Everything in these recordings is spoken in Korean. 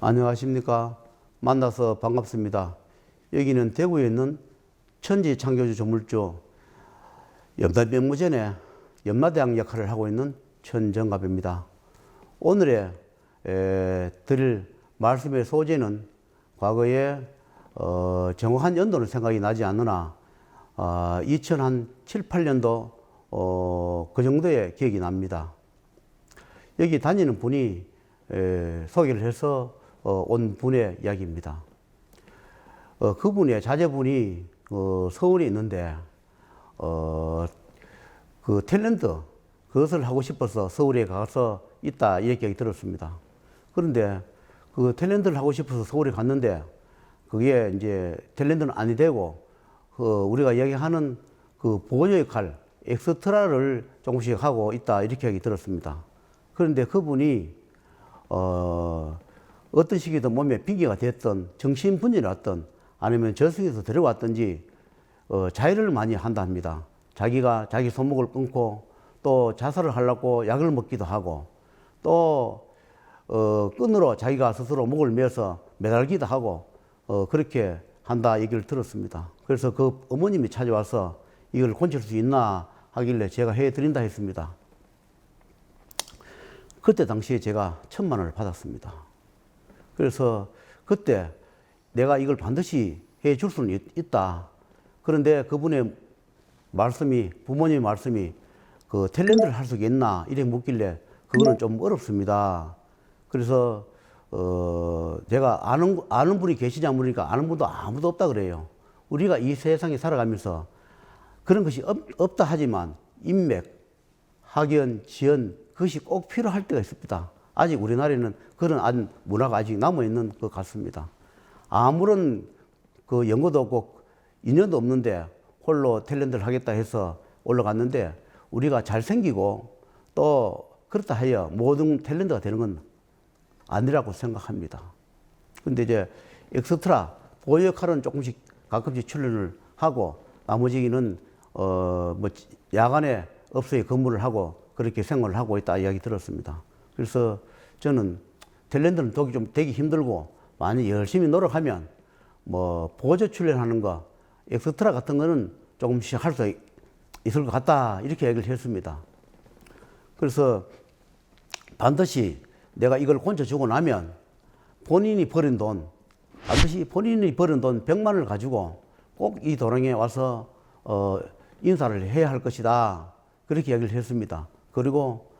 안녕하십니까. 만나서 반갑습니다. 여기는 대구에 있는 천지창조주 조물주 염달병무전의 염라대왕 역할을 하고 있는 천정갑입니다. 오늘의 드릴 말씀의 소재는 과거에 정확한 연도는 생각이 나지 않으나 2007, 8년도 그 정도의 기억이 납니다. 여기 다니는 분이 소개를 해서 온 분의 이야기입니다. 그분의 자제분이 서울에 있는데 그 탤런트 그것을 하고 싶어서 서울에 가서 있다 이렇게 얘기 들었습니다. 그런데 그 탤런트를 하고 싶어서 서울에 갔는데 그게 이제 탤런트는 아니 되고 우리가 이야기하는 그 보조 역할 엑스트라를 조금씩 하고 있다 이렇게 얘기 들었습니다. 그런데 그분이 어떤 시기든 몸에 핑계가 됐던 정신분열이 왔던 아니면 저승에서 데려왔던지 자해를 많이 한다 합니다. 자기가 자기 손목을 끊고 또 자살을 하려고 약을 먹기도 하고 또 끈으로 자기가 스스로 목을 메어서 매달기도 하고 그렇게 한다 얘기를 들었습니다. 그래서 그 어머님이 찾아와서 이걸 고칠 수 있나 하길래 제가 해드린다 했습니다. 그때 당시에 제가 1,000만 원을 받았습니다. 그래서 그때 내가 이걸 반드시 해 줄 수는 있다. 그런데 그분의 말씀이, 부모님의 말씀이 그 탤런트를 할 수 있겠나? 이렇게 묻길래 그거는 좀 어렵습니다. 그래서 제가 아는 분이 계시냐 물으니까 아는 분도 아무도 없다 그래요. 우리가 이 세상에 살아가면서 그런 것이 없다 하지만 인맥, 학연, 지연 그것이 꼭 필요할 때가 있습니다. 아직 우리나라에는 그런 문화가 아직 남아있는 것 같습니다. 아무런 그 연고도 없고 인연도 없는데 홀로 탤런트를 하겠다 해서 올라갔는데 우리가 잘생기고 또 그렇다 하여 모든 탤런트가 되는 건 아니라고 생각합니다. 근데 이제 엑스트라 보조 역할은 조금씩 가끔씩 출연을 하고 나머지는 뭐 야간에 업소에 근무를 하고 그렇게 생활을 하고 있다 이야기 들었습니다. 그래서 저는 탤런트는 좀 되기 힘들고 많이 열심히 노력하면 뭐 보조 출연하는 거 엑스트라 같은 거는 조금씩 할 수 있을 것 같다 이렇게 얘기를 했습니다. 그래서 반드시 내가 이걸 고쳐주고 나면 본인이 버린 돈 반드시 본인이 버린 돈 100만 원을 가지고 꼭 이 도랑에 와서 인사를 해야 할 것이다 그렇게 얘기를 했습니다. 그리고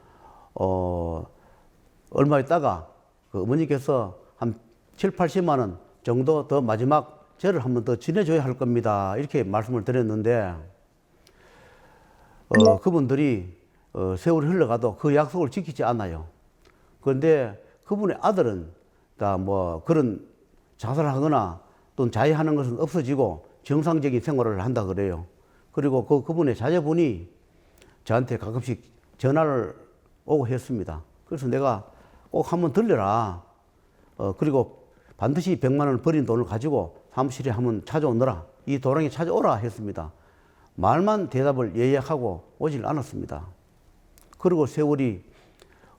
얼마 있다가 그 어머니께서 한 7, 80만 원 정도 더 마지막 절을 한 번 더 지내줘야 할 겁니다. 이렇게 말씀을 드렸는데 그분들이 세월이 흘러가도 그 약속을 지키지 않아요. 그런데 그분의 아들은 다 뭐 그런 자살을 하거나 또는 자해하는 것은 없어지고 정상적인 생활을 한다 그래요. 그리고 그분의 자제분이 저한테 가끔씩 전화를 오고 했습니다. 그래서 내가 꼭 한번 들려라. 그리고 반드시 100만 원을 버린 돈을 가지고 사무실에 한번 찾아오너라. 이 도랑에 찾아오라 했습니다. 말만 대답을 예약하고 오질 않았습니다. 그리고 세월이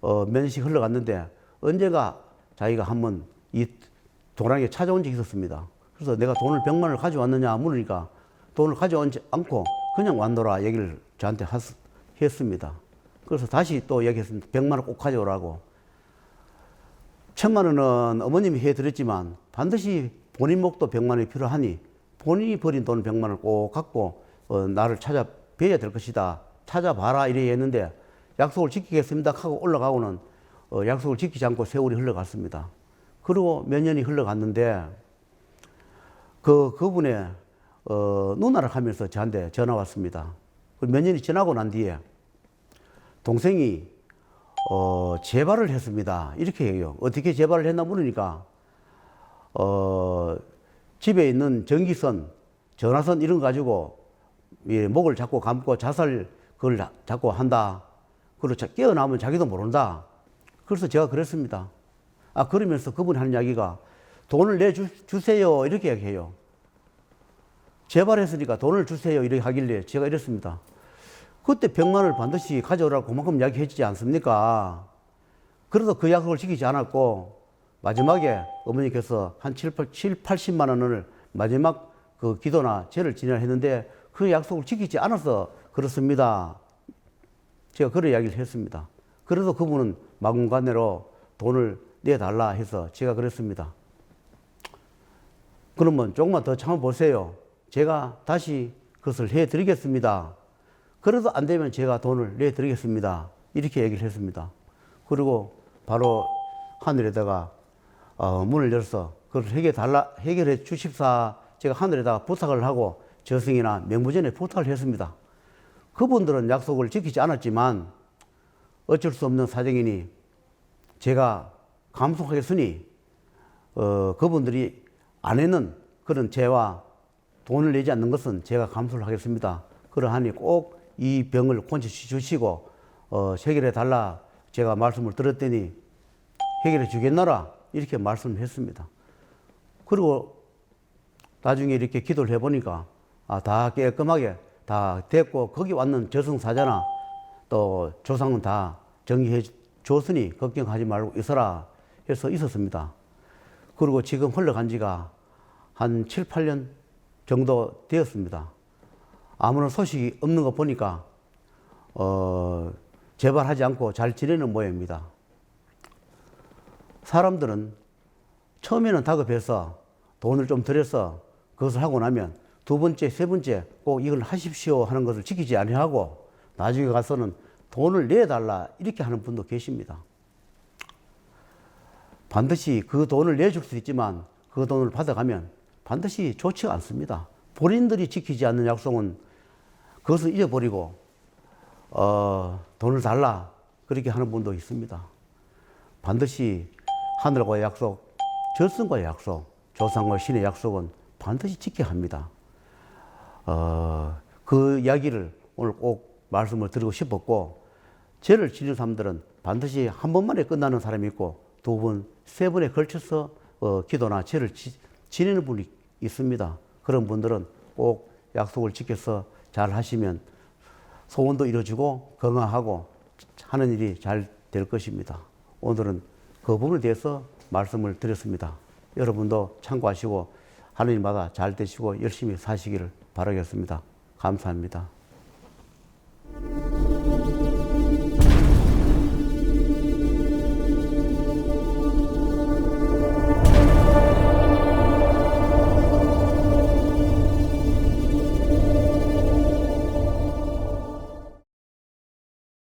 몇 년씩 흘러갔는데 언제가 자기가 한번 이 도랑에 찾아온 적이 있었습니다. 그래서 내가 돈을 100만 원을 가져왔느냐 물으니까 돈을 가져오지 않고 그냥 왔노라 얘기를 저한테 했습니다. 그래서 다시 또 얘기했습니다. 100만 원 꼭 가져오라고. 1,000만 원은 어머님이 해드렸지만 반드시 본인 목도 100만 원이 필요하니 본인이 버린 돈 100만 원을 꼭 갖고 나를 찾아뵈야 될 것이다. 찾아봐라 이래 했는데 약속을 지키겠습니다 하고 올라가고는 약속을 지키지 않고 세월이 흘러갔습니다. 그리고 몇 년이 흘러갔는데 그분의 누나를 하면서 저한테 전화 왔습니다. 몇 년이 지나고 난 뒤에 동생이 재발을 했습니다. 이렇게 얘기해요. 어떻게 재발을 했나 물으니까 집에 있는 전기선, 전화선 이런 거 가지고 목을 자꾸 감고 자살 그걸 자꾸 한다. 그리고 깨어나면 자기도 모른다. 그래서 제가 그랬습니다. 그러면서 그분이 하는 이야기가 돈을 내주세요 이렇게 얘기해요. 재발했으니까 돈을 주세요 이렇게 하길래 제가 이랬습니다. 그때 100만 원을 반드시 가져오라고 그만큼 이야기해 주지 않습니까? 그래도 그 약속을 지키지 않았고 마지막에 어머니께서 한 80만 원을 마지막 그 기도나 제를 지내야 했는데 그 약속을 지키지 않아서 그렇습니다. 제가 그런 이야기를 했습니다. 그래도 그분은 막무가내로 돈을 내달라 해서 제가 그랬습니다. 그러면 조금만 더 참아보세요. 제가 다시 그것을 해드리겠습니다. 그래도 안 되면 제가 돈을 내드리겠습니다. 이렇게 얘기를 했습니다. 그리고 바로 하늘에다가 문을 열어서 그걸 해결해 주십사 제가 하늘에다가 부탁을 하고 저승이나 명부전에 부탁을 했습니다. 그분들은 약속을 지키지 않았지만 어쩔 수 없는 사정이니 제가 감속하겠으니 그분들이 안 하는 그런 죄와 돈을 내지 않는 것은 제가 감수를 하겠습니다. 그러하니 꼭 이 병을 고쳐주시고 해결해 달라 제가 말씀을 들었더니 해결해 주겠노라 이렇게 말씀을 했습니다. 그리고 나중에 이렇게 기도를 해보니까 다 깔끔하게 다 됐고 거기 왔는 저승사자나 또 조상은 다 정리해 줬으니 걱정하지 말고 있어라 해서 있었습니다. 그리고 지금 흘러간 지가 한 7, 8년 정도 되었습니다. 아무런 소식이 없는 거 보니까 재발하지 않고 잘 지내는 모양입니다. 사람들은 처음에는 다급해서 돈을 좀 들여서 그것을 하고 나면 두 번째, 세 번째 꼭 이걸 하십시오 하는 것을 지키지 아니하고 나중에 가서는 돈을 내달라 이렇게 하는 분도 계십니다. 반드시 그 돈을 내줄 수 있지만 그 돈을 받아가면 반드시 좋지 않습니다. 본인들이 지키지 않는 약속은 그것을 잊어버리고 돈을 달라 그렇게 하는 분도 있습니다. 반드시 하늘과의 약속, 저승과의 약속, 조상과 신의 약속은 반드시 지켜야 합니다. 그 이야기를 오늘 꼭 말씀을 드리고 싶었고 죄를 지는 사람들은 반드시 한 번만에 끝나는 사람이 있고 두 번, 세 번에 걸쳐서 기도나 죄를 지내는 분이 있습니다. 그런 분들은 꼭 약속을 지켜서 잘 하시면 소원도 이루어지고 건강하고 하는 일이 잘 될 것입니다. 오늘은 그 부분에 대해서 말씀을 드렸습니다. 여러분도 참고하시고 하는 일마다 잘 되시고 열심히 사시기를 바라겠습니다. 감사합니다.